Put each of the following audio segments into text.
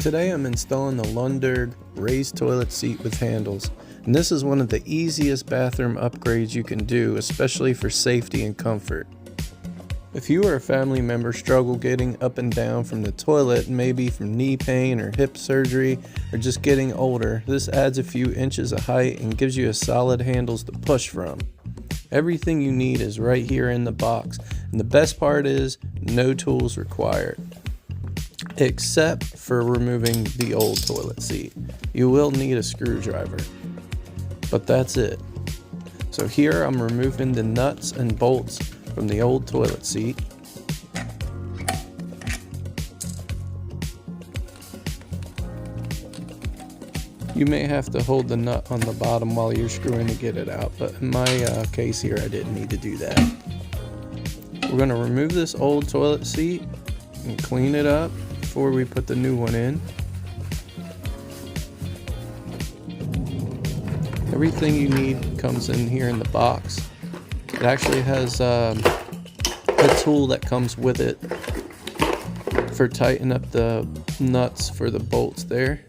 Today I'm installing the Lunderg Raised Toilet Seat with handles, and this is one of the easiest bathroom upgrades you can do, especially for safety and comfort. If you or a family member struggle getting up and down from the toilet, maybe from knee pain or hip surgery, or just getting older, this adds a few inches of height and gives you a solid handles to push from. Everything you need is right here in the box, and the best part is no tools required, except for removing the old toilet seat. You will need a screwdriver, but that's it. So here I'm removing the nuts and bolts from the old toilet seat. You may have to hold the nut on the bottom while you're screwing to get it out, but in my case here I didn't need to do that. We're going to remove this old toilet seat and clean it up before we put the new one in. Everything you need comes in here in the box. It actually has a tool that comes with it for tightening up the nuts for the bolts there.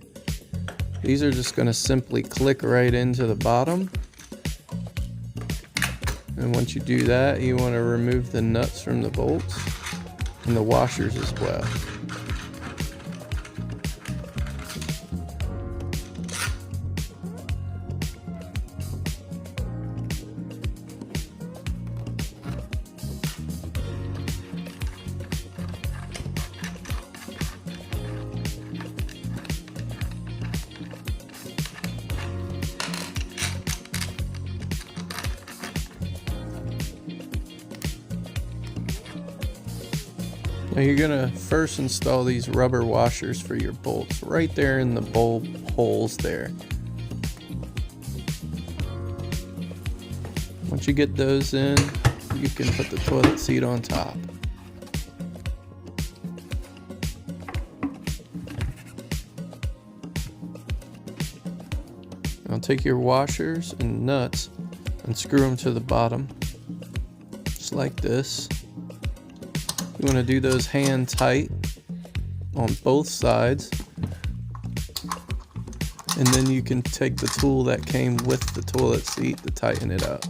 These are just going to simply click right into the bottom. And once you do that, you want to remove the nuts from the bolts and the washers as well. Now you're going to first install these rubber washers for your bolts right there in the bolt holes there. Once you get those in, you can put the toilet seat on top. Now take your washers and nuts and screw them to the bottom, just like this. You want to do those hand tight on both sides, and then you can take the tool that came with the toilet seat to tighten it up.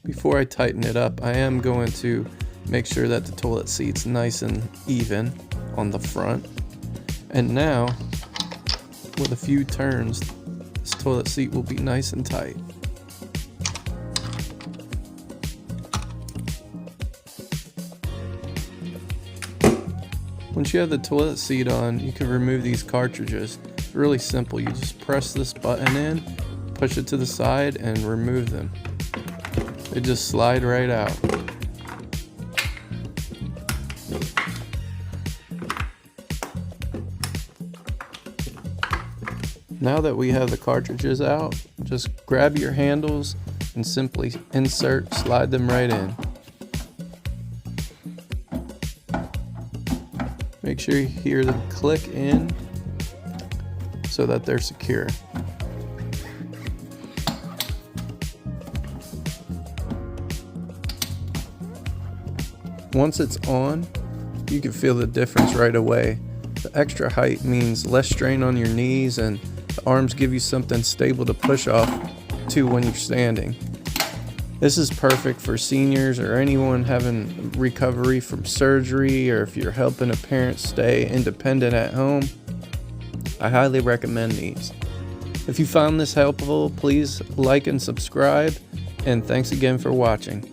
Before I tighten it up, I am going to make sure that the toilet seat's nice and even on the front. And now, with a few turns, this toilet seat will be nice and tight. Once you have the toilet seat on, you can remove these cartridges. It's really simple. You just press this button in, push it to the side, and remove them. They just slide right out. Now that we have the cartridges out, just grab your handles and simply slide them right in. Make sure you hear them click in so that they're secure. Once it's on, you can feel the difference right away. The extra height means less strain on your knees, and the arms give you something stable to push off to when you're standing. This is perfect for seniors or anyone having recovery from surgery, or if you're helping a parent stay independent at home. I highly recommend these. If you found this helpful, please like and subscribe, and thanks again for watching.